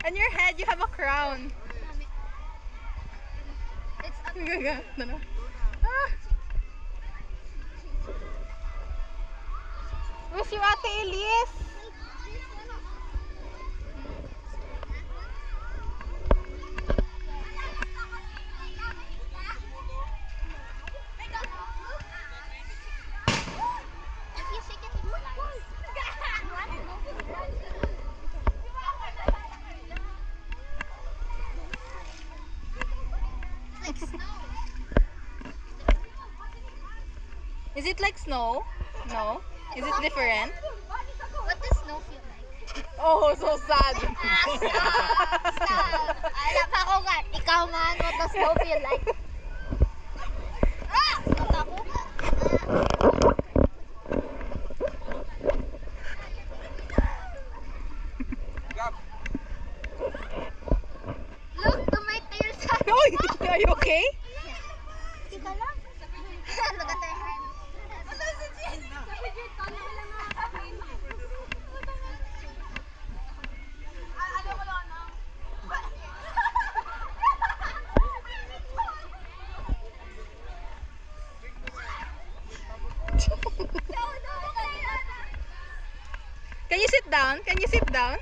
On your head, you have a crown. It's a No. Ah. Where's your Ate Elise? if you shake it, it flies. It's like snow. Is it like snow? No. Is it different? What does snow feel like? Oh, so sad. Stop! Alam ako nga, ikaw man, what does snow feel like? Ah! Ako? Look, to my tails. Oy, are you okay? Tika lang. Look at her hand. Can you sit down? Can you sit down?